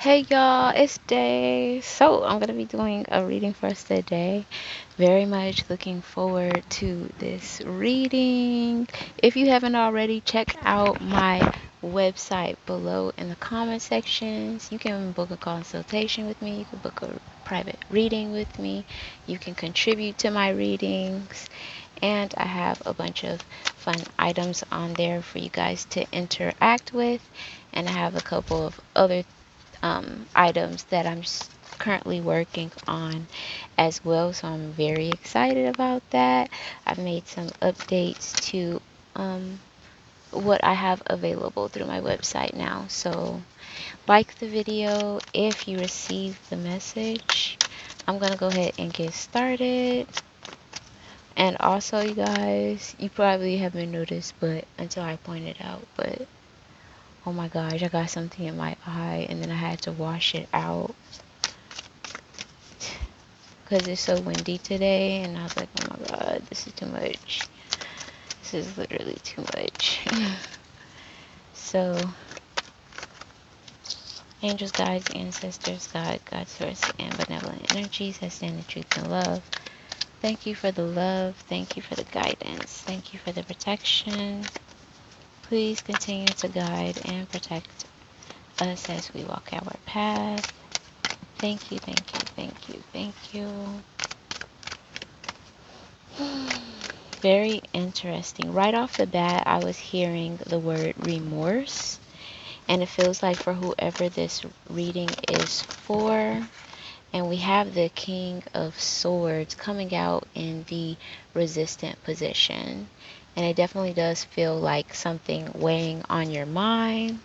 Hey y'all, it's Day. So I'm gonna be doing a reading for us today. Very much looking forward to this reading. If you haven't already, check out my website below in the comment sections. You can book a consultation with me, you can book a private reading with me, you can contribute to my readings, and I have a bunch of fun items on there for you guys to interact with. And I have a couple of other items that I'm currently working on as well. So I'm very excited about that. I've made some updates to um, what I have available through my website now. So like the video if you received the message. I'm going to go ahead and get started. And also, you guys, you probably haven't noticed, but until I pointed out, but oh my gosh, I got something in my eye and then I had to wash it out because it's so windy today, and I was like, oh my god, this is too much. This is literally too much. So, angels, guides, ancestors, God source, and benevolent energies that stand in truth and love. Thank you for the love. Thank you for the guidance. Thank you for the protection. Please continue to guide and protect us as we walk our path. Thank you, thank you, thank you, thank you. Very interesting. Right off the bat, I was hearing the word remorse, and it feels like for whoever this reading is for. And we have the King of Swords coming out in the resistant position. And it definitely does feel like something weighing on your mind.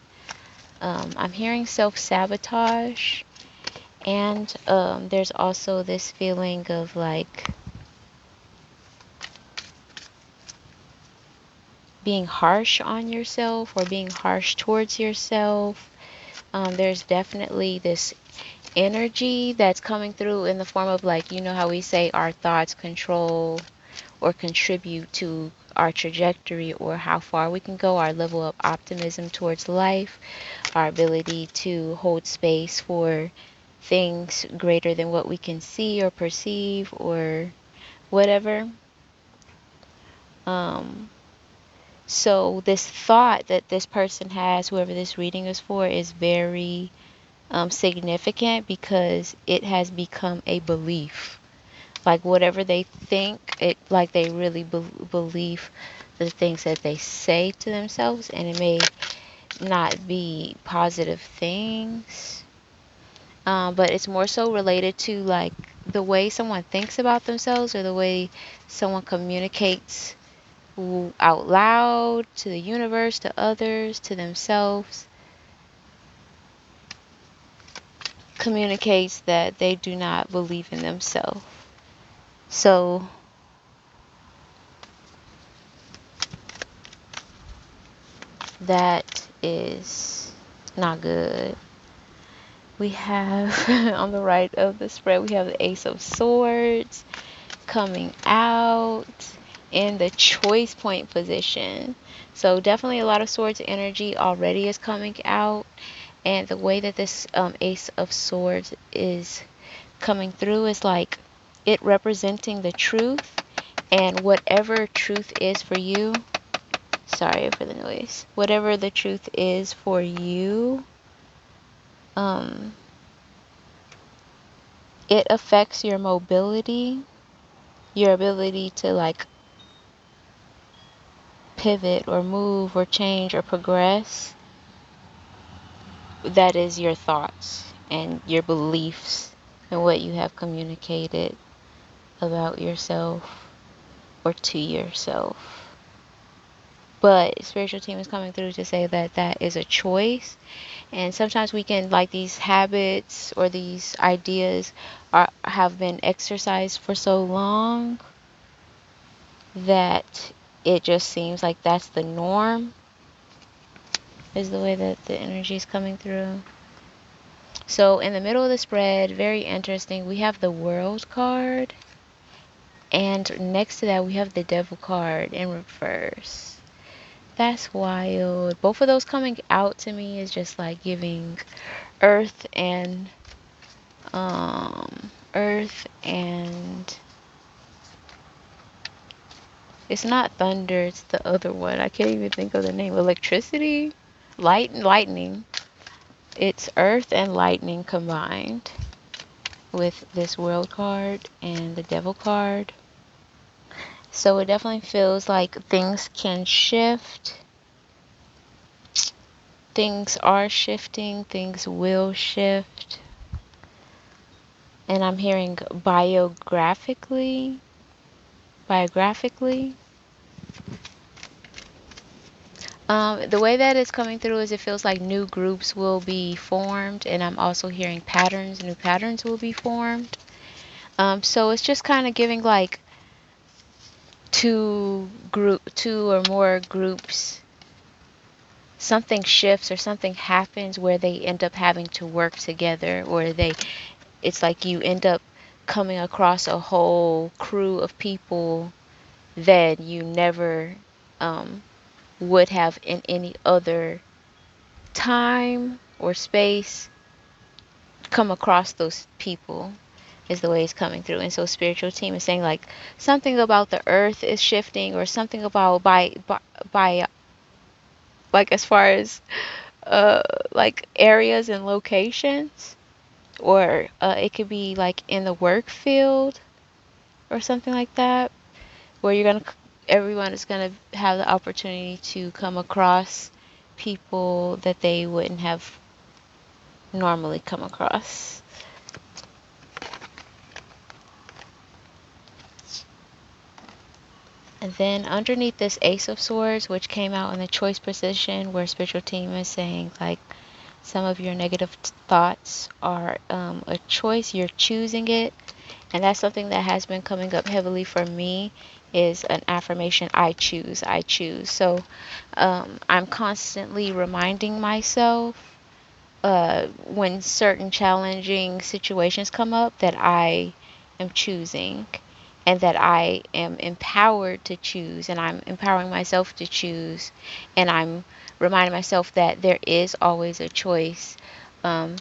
I'm hearing self-sabotage. And there's also this feeling of like being harsh on yourself or being harsh towards yourself. There's definitely this energy that's coming through in the form of, like, you know how we say our thoughts control or contribute to our trajectory or how far we can go, our level of optimism towards life, our ability to hold space for things greater than what we can see or perceive or whatever. Um, So this thought that this person has, whoever this reading is for, is very significant because it has become a belief. Like whatever they think, it like they really believe the things that they say to themselves, and it may not be positive things, but it's more so related to like the way someone thinks about themselves or the way someone communicates out loud to the universe, to others, to themselves, communicates that they do not believe in themselves. So that is not good. We have on the right of the spread, we have the Ace of Swords coming out in the choice point position. So definitely a lot of swords energy already is coming out. And the way that this Ace of Swords is coming through is like it representing the truth, and whatever truth is for you, sorry for the noise, whatever the truth is for you, um, it affects your mobility, your ability to like pivot or move or change or progress. That is your thoughts and your beliefs and what you have communicated about yourself or to yourself. But spiritual team is coming through to say that that is a choice. And sometimes we can, like, these habits or these ideas have been exercised for so long that it just seems like that's the norm, is the way that the energy is coming through. So in the middle of the spread, very interesting, we have the World card. And next to that, we have the Devil card in reverse. That's wild. Both of those coming out to me is just like giving earth and earth and it's not thunder, it's the other one. I can't even think of the name. Electricity? Lightning. It's earth and lightning combined with this world card and the devil card. So it definitely feels like things can shift. Things are shifting, things will shift. And I'm hearing biographically. The way that it's coming through is it feels like new groups will be formed, and I'm also hearing patterns, new patterns will be formed. So it's just kind of giving like two or more groups, something shifts or something happens where they end up having to work together, or it's like you end up coming across a whole crew of people that you never would have in any other time or space come across those people, is the way it's coming through. And so spiritual team is saying like something about the earth is shifting, or something about by like as far as uh like areas and locations, or it could be like in the work field or something like that, where everyone is gonna have the opportunity to come across people that they wouldn't have normally come across. And then underneath this Ace of Swords, which came out in the choice position, where spiritual team is saying like some of your negative thoughts are a choice, you're choosing it. And that's something that has been coming up heavily for me, is an affirmation: I choose, I choose. So I'm constantly reminding myself when certain challenging situations come up that I am choosing, and that I am empowered to choose, and I'm empowering myself to choose, and I'm reminding myself that there is always a choice. Um,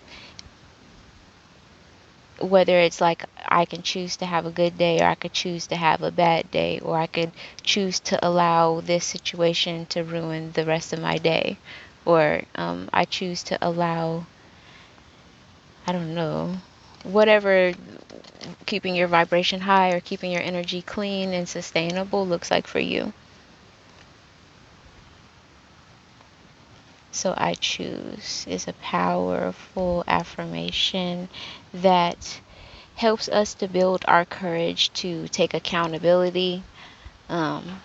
Whether it's like I can choose to have a good day, or I could choose to have a bad day, or I could choose to allow this situation to ruin the rest of my day, or I choose to allow, I don't know, whatever keeping your vibration high or keeping your energy clean and sustainable looks like for you. So I choose is a powerful affirmation that helps us to build our courage to take accountability. Um,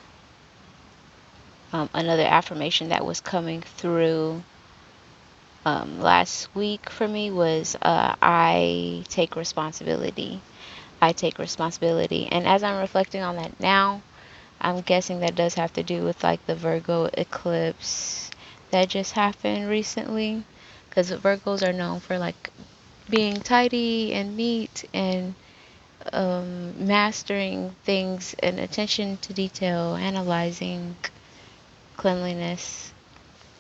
Another affirmation that was coming through last week for me was I take responsibility. I take responsibility. And as I'm reflecting on that now, I'm guessing that does have to do with like the Virgo eclipse that just happened recently. Because Virgos are known for like being tidy and neat and mastering things and attention to detail, analyzing cleanliness,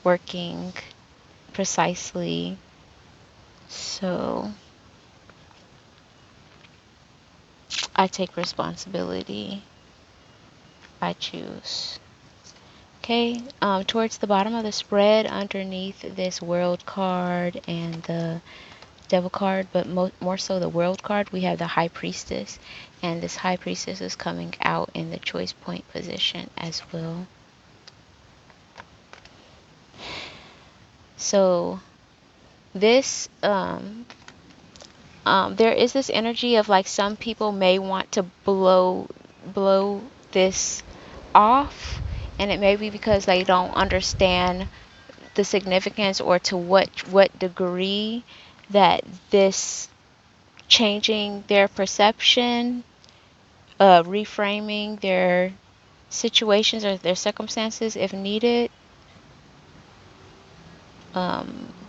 working precisely. So I take responsibility. I choose. Okay, towards the bottom of the spread, underneath this world card and the devil card, but more so the world card, we have the high priestess. And this high priestess is coming out in the choice point position as well. So this there is this energy of like some people may want to blow this off, and it may be because they don't understand the significance, or to what degree that this changing their perception, reframing their situations or their circumstances if needed.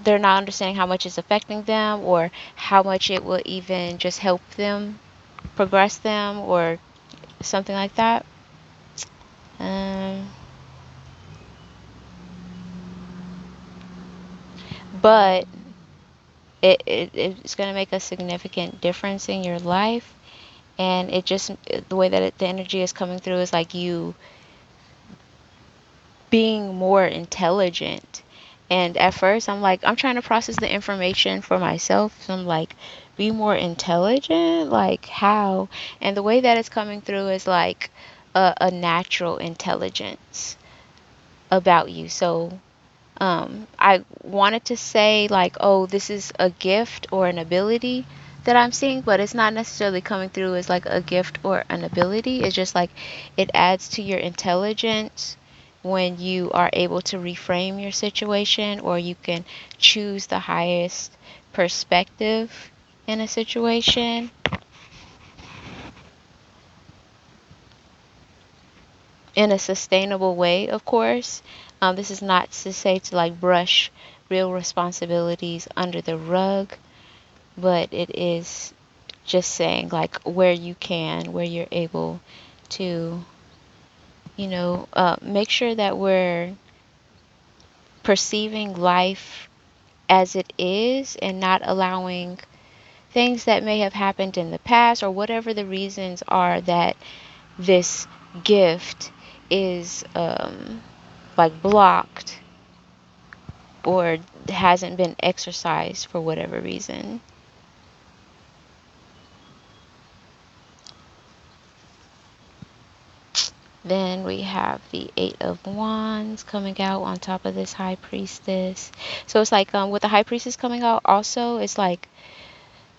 They're not understanding how much it's affecting them, or how much it will even just help them progress them, or something like that. Um, but it's going to make a significant difference in your life. And it just, the way that the energy is coming through is like you being more intelligent. And at first, I'm like, I'm trying to process the information for myself. So I'm like, be more intelligent? Like, how? And the way that it's coming through is like a natural intelligence about you. So I wanted to say like, oh, this is a gift or an ability that I'm seeing, but it's not necessarily coming through as like a gift or an ability. It's just like it adds to your intelligence when you are able to reframe your situation, or you can choose the highest perspective in a situation in a sustainable way, of course. This is not to say to like brush real responsibilities under the rug, but it is just saying like where you can, where you're able to, make sure that we're perceiving life as it is and not allowing things that may have happened in the past or whatever the reasons are that this gift is like blocked or hasn't been exercised for whatever reason. Then we have the Eight of Wands coming out on top of this High Priestess. So it's like with the High Priestess coming out also, it's like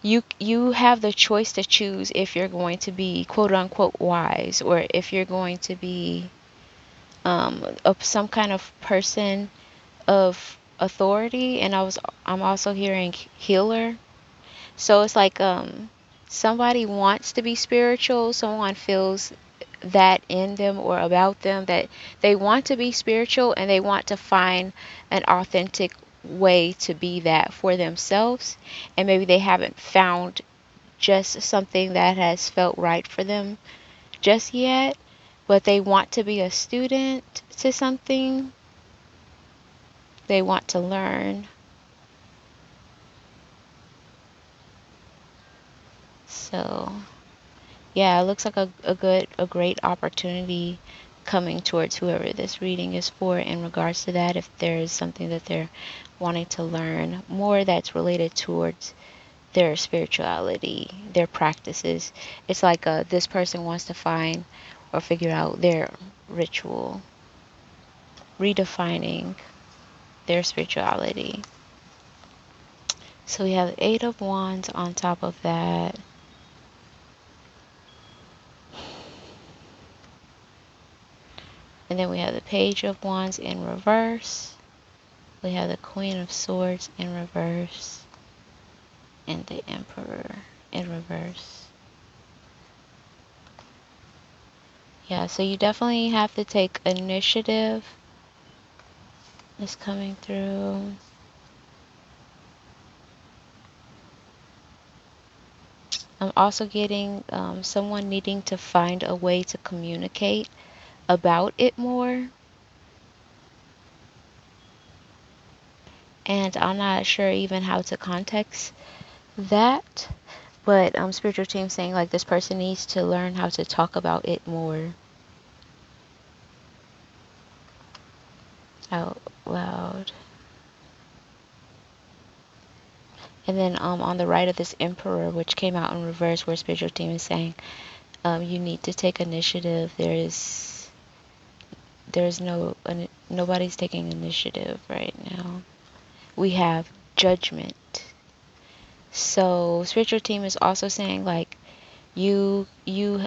you have the choice to choose if you're going to be quote unquote wise, or if you're going to be some kind of person of authority. And I'm also hearing healer. So it's like somebody wants to be spiritual, someone feels that in them or about them that they want to be spiritual, and they want to find an authentic way to be that for themselves, and maybe they haven't found just something that has felt right for them just yet, but they want to be a student to something. They want to learn. So yeah, it looks like a great opportunity coming towards whoever this reading is for in regards to that. If there is something that they're wanting to learn more that's related towards their spirituality, their practices, it's like this person wants to find or figure out their ritual, redefining their spirituality. So we have the Eight of Wands on top of that. And then we have the Page of Wands in reverse. We have the Queen of Swords in reverse. And the Emperor in reverse. Yeah, so you definitely have to take initiative. It's coming through. I'm also getting someone needing to find a way to communicate about it more. And I'm not sure even how to context that. But spiritual team saying like this person needs to learn how to talk about it more out loud. And then on the right of this Emperor, which came out in reverse, where spiritual team is saying you need to take initiative. There's nobody's taking initiative right now. We have judgment. So spiritual team is also saying like you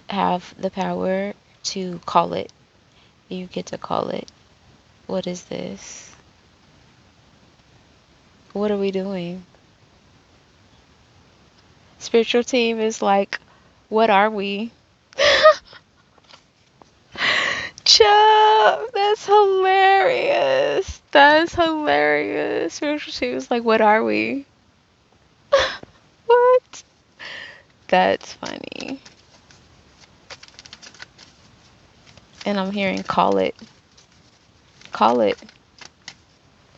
have the power to call it. You get to call it. What is this? What are we doing? Spiritual team is like, what are we? Chubb, that's hilarious. That's hilarious. Spiritual team is like, what are we? What? That's funny. And I'm hearing call it. Call it.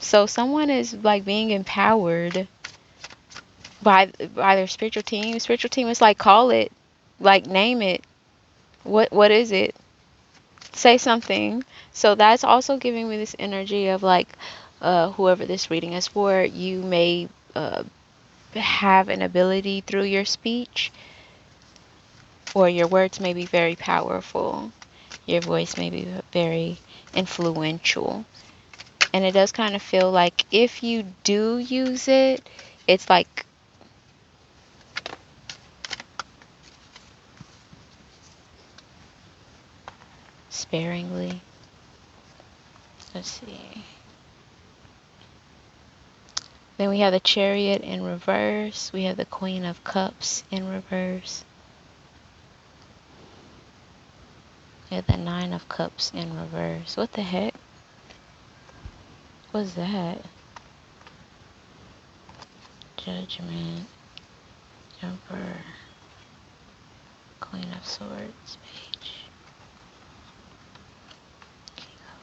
So someone is like being empowered by their spiritual team. Spiritual team is like, call it, like name it. What is it? Say something. So that's also giving me this energy of like, whoever this reading is for, you may have an ability through your speech, or your words may be very powerful. Your voice may be very influential. And it does kind of feel like if you do use it, it's like sparingly. Let's see. Then we have the Chariot in reverse. We have the Queen of Cups in reverse. We have the Nine of Cups in reverse. What the heck? What's that? Judgment. Emperor. Queen of Swords. Page. King of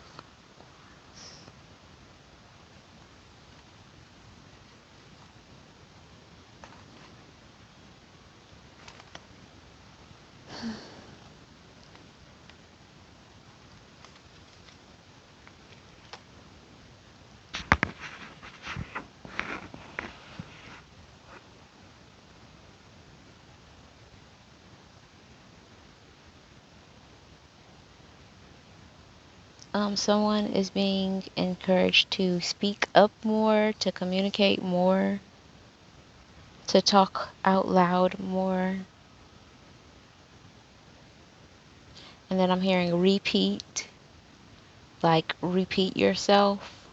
Someone is being encouraged to speak up more, to communicate more, to talk out loud more. And then I'm hearing repeat, like repeat yourself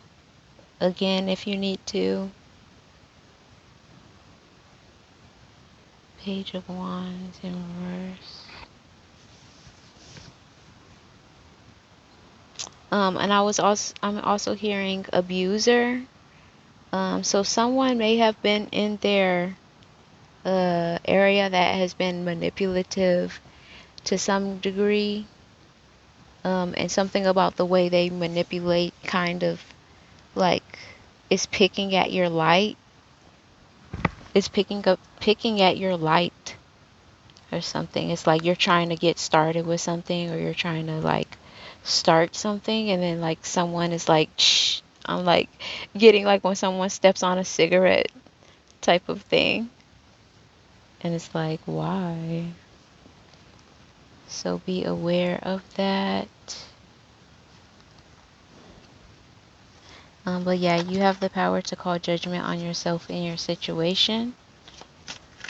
again if you need to. Page of Wands in reverse. And I'm also hearing abuser. So someone may have been in their area that has been manipulative to some degree. And something about the way they manipulate kind of like is picking at your light. It's picking at your light or something. It's like you're trying to get started with something, or you're trying to like start something, and then like someone is like, shh. I'm like getting like when someone steps on a cigarette type of thing. And it's like, why? So be aware of that. But yeah, you have the power to call judgment on yourself in your situation.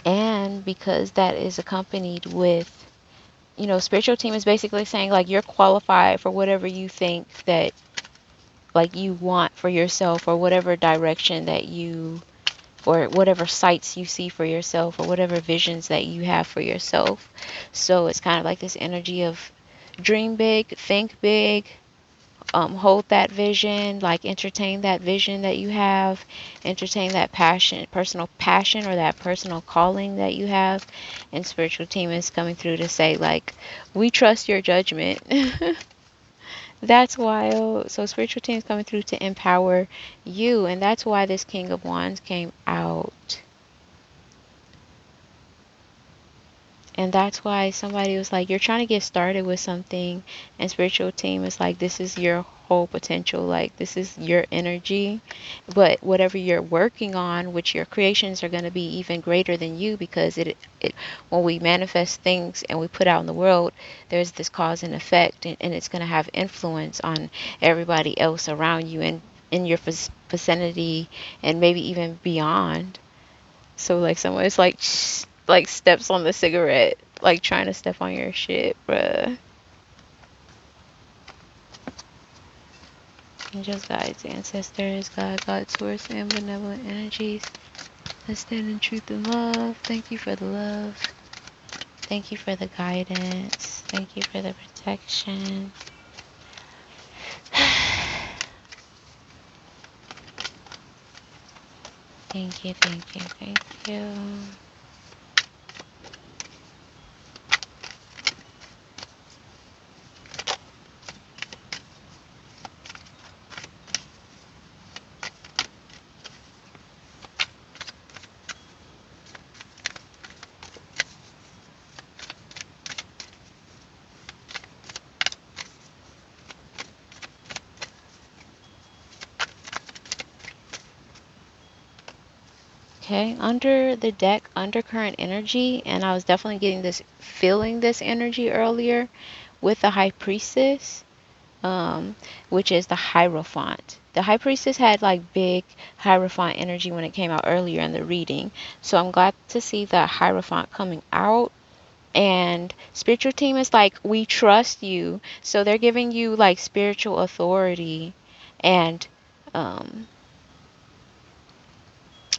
And because that is accompanied with, spiritual team is basically saying like you're qualified for whatever you think that like you want for yourself, or whatever direction that you, or whatever sights you see for yourself, or whatever visions that you have for yourself. So it's kind of like this energy of dream big, think big, hold that vision, like entertain that vision that you have, entertain that passion, personal passion, or that personal calling that you have. And spiritual team is coming through to say like, we trust your judgment. That's wild. So spiritual team is coming through to empower you, and that's why this King of Wands came out. And that's why somebody was like, you're trying to get started with something, and spiritual team is like, this is your whole potential, like this is your energy. But whatever you're working on, which your creations are going to be even greater than you, because it when we manifest things and we put out in the world, there's this cause and effect, and it's going to have influence on everybody else around you and in your vicinity, and maybe even beyond. So like someone is like steps on the cigarette, like trying to step on your shit, bruh. Angels, guides, ancestors, God, source, and benevolent energies that stand in truth and love. Thank you for the love. Thank you for the guidance. Thank you for the protection. Thank you, thank you, thank you. Okay, under the deck, undercurrent energy, and I was definitely feeling this energy earlier with the High Priestess, which is the Hierophant. The High Priestess had like big Hierophant energy when it came out earlier in the reading. So I'm glad to see the Hierophant coming out. And spiritual team is like, we trust you. So they're giving you like spiritual authority. And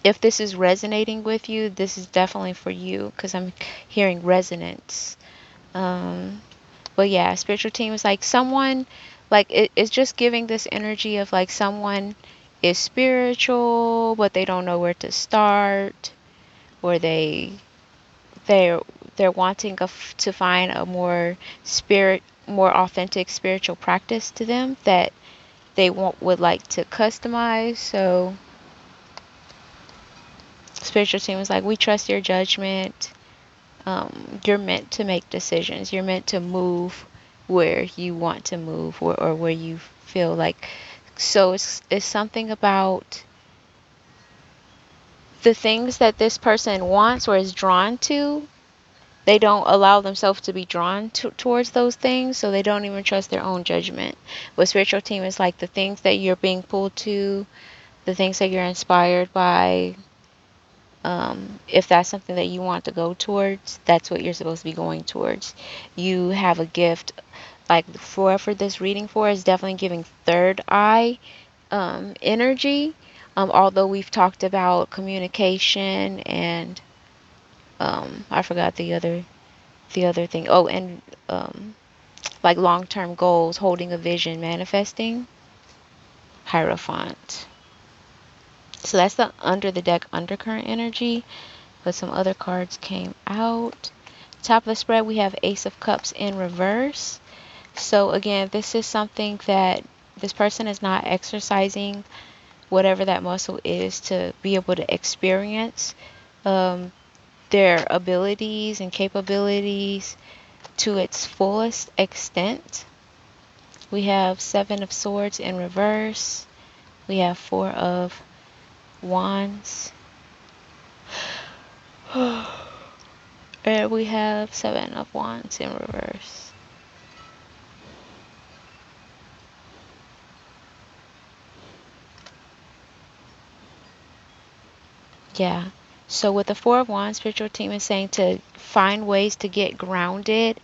if this is resonating with you, this is definitely for you because I'm hearing resonance. But yeah, spiritual team is like someone, like it's just giving this energy of like someone is spiritual, but they don't know where to start, or they're they're wanting to find a more authentic spiritual practice to them that they would like to customize. So spiritual team is like, we trust your judgment. You're meant to make decisions. You're meant to move where you want to move, or where you feel like. So it's something about the things that this person wants or is drawn to. They don't allow themselves to be drawn towards those things, so they don't even trust their own judgment. But spiritual team is like the things that you're being pulled to, the things that you're inspired by. If that's something that you want to go towards, that's what you're supposed to be going towards. You have a gift, like whoever this reading for is definitely giving third eye energy. Although we've talked about communication and I forgot the other thing. Oh, and like long-term goals, holding a vision, manifesting. Hierophant. So that's the under the deck undercurrent energy. But some other cards came out. Top of the spread, we have Ace of Cups in reverse. So again, this is something that this person is not exercising whatever that muscle is to be able to experience their abilities and capabilities to its fullest extent. We have Seven of Swords in reverse. We have Four of Wands. And we have Seven of Wands in reverse. Yeah. So with the Four of Wands, spiritual team is saying to find ways to get grounded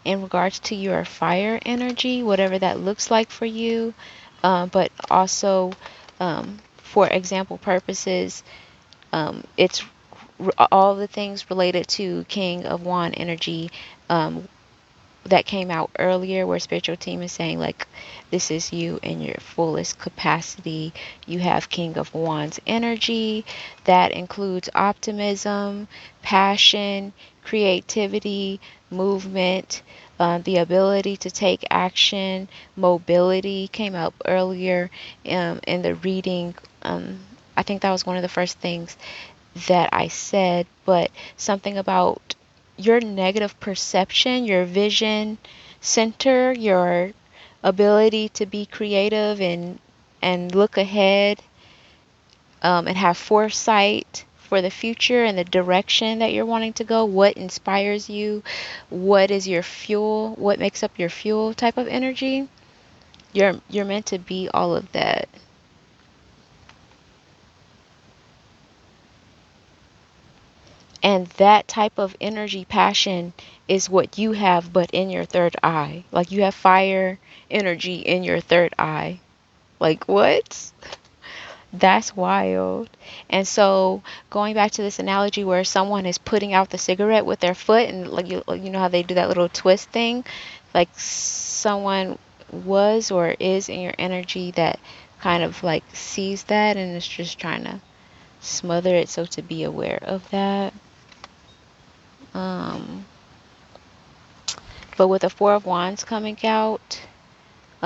in regards to your fire energy, whatever that looks like for you. But also, for example purposes, it's all the things related to King of Wand energy that came out earlier, where spiritual team is saying like, this is you in your fullest capacity. You have King of Wands energy that includes optimism, passion, creativity, movement, the ability to take action. Mobility came up earlier in the reading. I think that was one of the first things that I said, but something about your negative perception, your vision center, your ability to be creative and look ahead, and have foresight for the future and the direction that you're wanting to go. What inspires you? What is your fuel? What makes up your fuel type of energy? You're meant to be all of that. And that type of energy, passion, is what you have, but in your third eye. Like you have fire energy in your third eye. Like what? That's wild. And so going back to this analogy where someone is putting out the cigarette with their foot, and like you know how they do that little twist thing, like someone was or is in your energy that kind of like sees that and is just trying to smother it. So to be aware of that. Um, but with the Four of Wands coming out,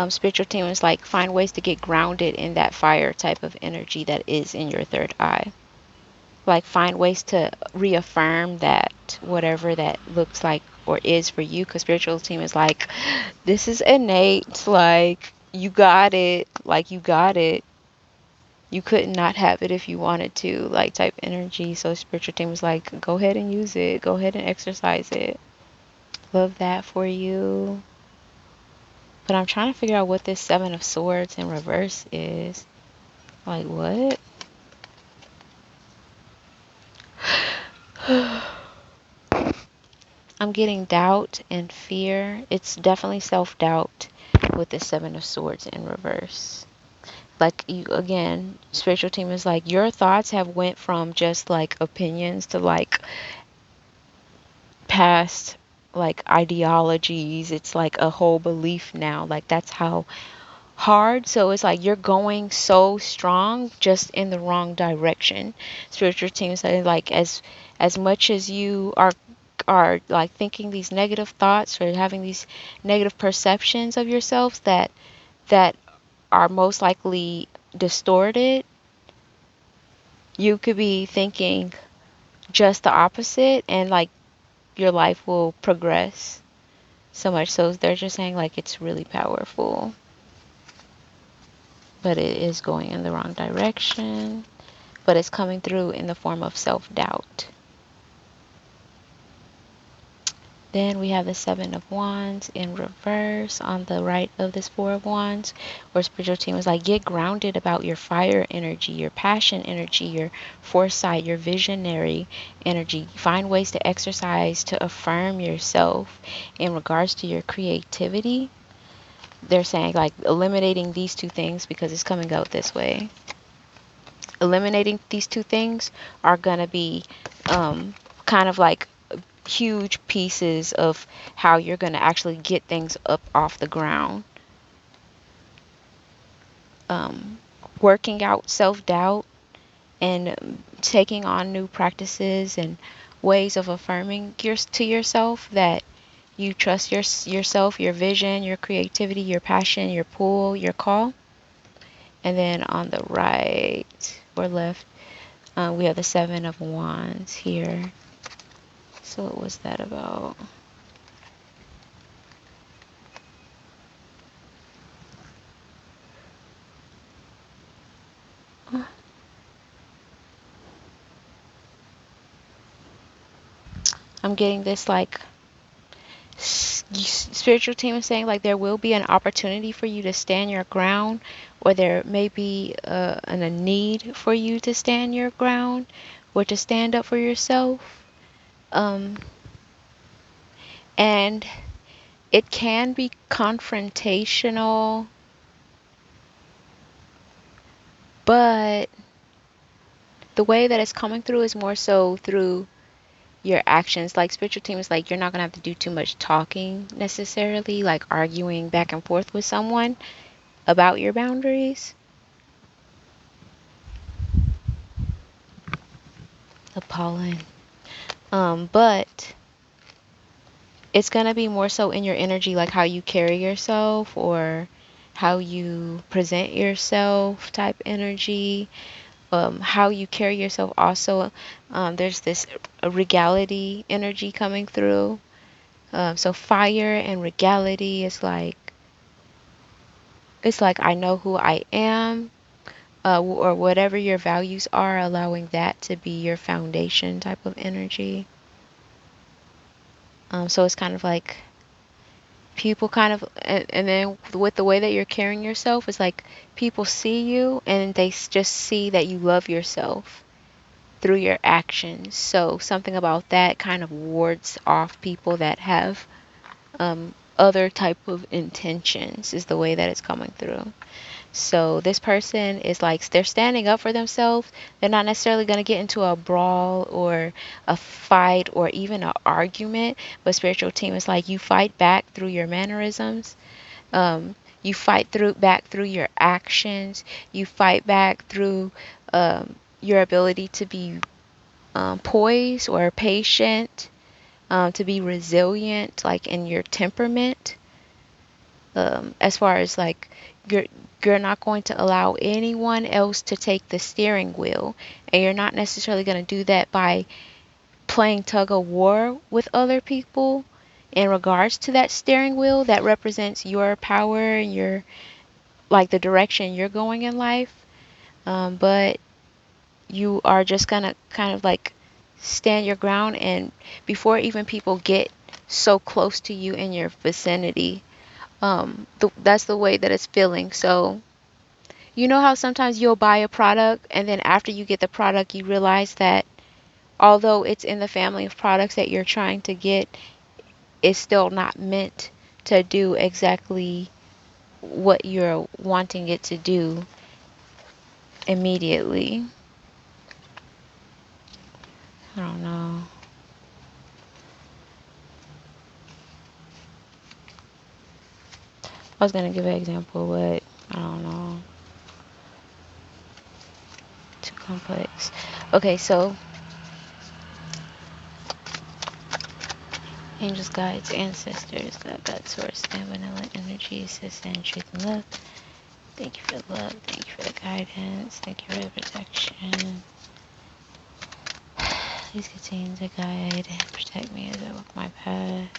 spiritual team is like, find ways to get grounded in that fire type of energy that is in your third eye. Like find ways to reaffirm that whatever that looks like or is for you, because spiritual team is like, this is innate. Like you got it. Like you got it. You could not have it if you wanted to, like type energy. So spiritual team was like, go ahead and use it. Go ahead and exercise it. Love that for you. But I'm trying to figure out what this Seven of Swords in reverse is. Like, what? I'm getting doubt and fear. It's definitely self-doubt with the Seven of Swords in reverse. Like, you, again, spiritual team is like, your thoughts have went from just like opinions to like past like ideologies. It's like a whole belief now. Like, that's how hard. So it's like you're going so strong just in the wrong direction. Spiritual team say like, as much as you are like thinking these negative thoughts or having these negative perceptions of yourselves that are most likely distorted, you could be thinking just the opposite, and like your life will progress so much. So they're just saying like it's really powerful, but it is going in the wrong direction, but it's coming through in the form of self-doubt. Then we have the Seven of Wands in reverse on the right of this Four of Wands, where spiritual team is like, get grounded about your fire energy, your passion energy, your foresight, your visionary energy. Find ways to exercise to affirm yourself in regards to your creativity. They're saying like eliminating these two things because it's coming out this way. Eliminating these two things are going to be kind of like huge pieces of how you're going to actually get things up off the ground. Working out self-doubt and taking on new practices and ways of affirming to yourself that you trust yourself, your vision, your creativity, your passion, your pull, your call. And then on the right or left, we have the Seven of Wands here. So what was that about? I'm getting this like spiritual team is saying like there will be an opportunity for you to stand your ground, or there may be a need for you to stand your ground or to stand up for yourself. And it can be confrontational, but the way that it's coming through is more so through your actions. Like spiritual team is like, you're not gonna have to do too much talking necessarily, like arguing back and forth with someone about your boundaries. The pollen. But it's gonna be more so in your energy, like how you carry yourself or how you present yourself type energy. How you carry yourself also. There's this regality energy coming through. So fire and regality is like, it's like I know who I am, or whatever your values are, allowing that to be your foundation type of energy. So it's kind of like people kind of, and then with the way that you're carrying yourself, it's like people see you and they just see that you love yourself through your actions. So something about that kind of wards off people that have other type of intentions, is the way that it's coming through. So this person is like, they're standing up for themselves. They're not necessarily going to get into a brawl or a fight or even an argument, but spiritual team is like, you fight back through your mannerisms. You fight back through your actions. You fight back through your ability to be poised or patient, to be resilient, like in your temperament. As far as like you're not going to allow anyone else to take the steering wheel, and you're not necessarily going to do that by playing tug of war with other people in regards to that steering wheel that represents your power and your, like, the direction you're going in life. but you are just gonna kind of like stand your ground, and before even people get so close to you in your vicinity, that's the way that it's feeling. So you know how sometimes you'll buy a product and then after you get the product you realize that although it's in the family of products that you're trying to get, it's still not meant to do exactly what you're wanting it to do immediately. I don't know. I was gonna give an example, but I don't know. Too complex. Okay, so angels, guides, ancestors, God, source, and benevolent energy, assistance, truth, and love. Thank you for the love. Thank you for the guidance. Thank you for the protection. Please continue to guide and protect me as I walk my path.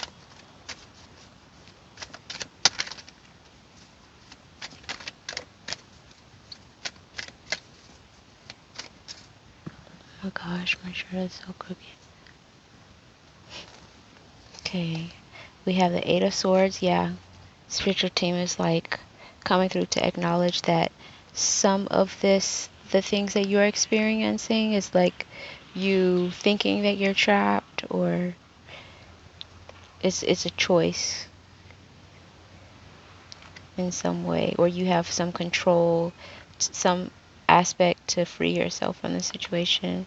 Oh gosh, my shirt is so crooked. Okay, we have the Eight of Swords. Yeah, spiritual team is like coming through to acknowledge that some of this, the things that you're experiencing, is like you thinking that you're trapped, or it's a choice in some way, or you have some control, some aspect to free yourself from the situation.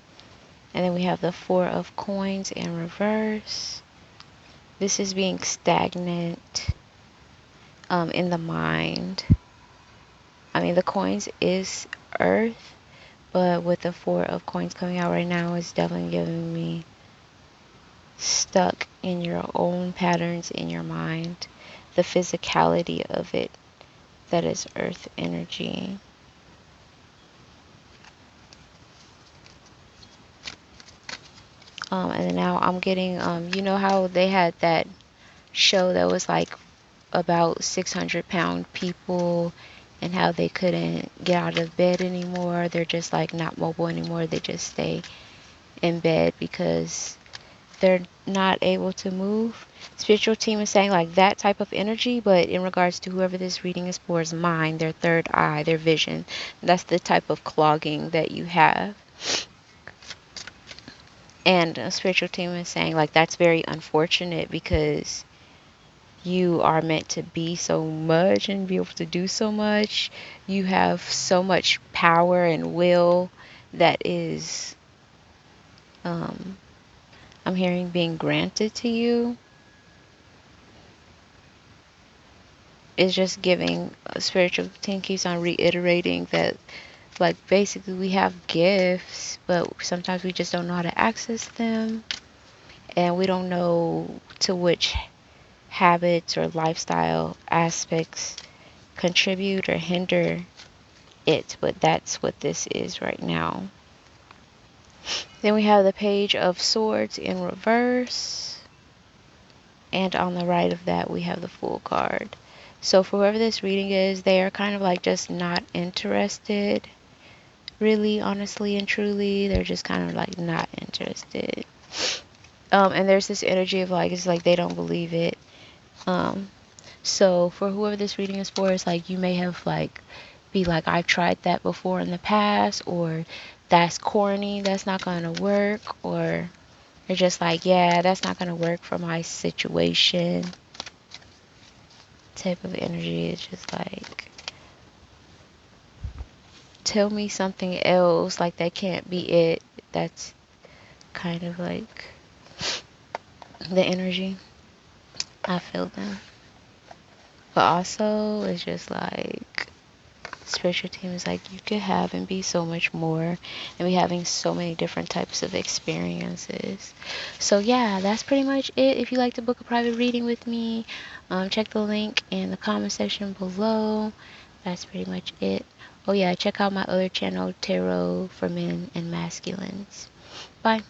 And then we have the Four of Coins in reverse. This is being stagnant in the mind. I mean, the coins is earth, but with the Four of Coins coming out right now, it's definitely giving me stuck in your own patterns in your mind. The physicality of it, that is earth energy. And then now I'm getting, you know how they had that show that was like about 600-pound people and how they couldn't get out of bed anymore. They're just like not mobile anymore. They just stay in bed because they're not able to move. Spiritual team is saying like that type of energy, but in regards to whoever this reading is for, is mind, their third eye, their vision. That's the type of clogging that you have. And a spiritual team is saying like that's very unfortunate because you are meant to be so much and be able to do so much. You have so much power and will that is, I'm hearing, being granted to you. It's just giving, spiritual team keeps on reiterating that like basically we have gifts, but sometimes we just don't know how to access them, and we don't know to which habits or lifestyle aspects contribute or hinder it, but that's what this is right now. Then we have the Page of Swords in reverse, and on the right of that we have the Fool card. So for whoever this reading is, they are kind of like just not interested, really, honestly and truly. They're just kind of like not interested. And there's this energy of like, it's like they don't believe it. So for whoever this reading is for, it's like you may have like be like, I've tried that before in the past, or that's corny, that's not gonna work, or you're just like, yeah, that's not gonna work for my situation. Type of energy is just like, tell me something else, like that can't be it. That's kind of like the energy. I feel them. But also it's just like spiritual team is like you could have and be so much more and be having so many different types of experiences. So yeah, that's pretty much it. If you'd like to book a private reading with me, check the link in the comment section below. That's pretty much it. Oh yeah, check out my other channel, Tarot for Men and Masculines. Bye.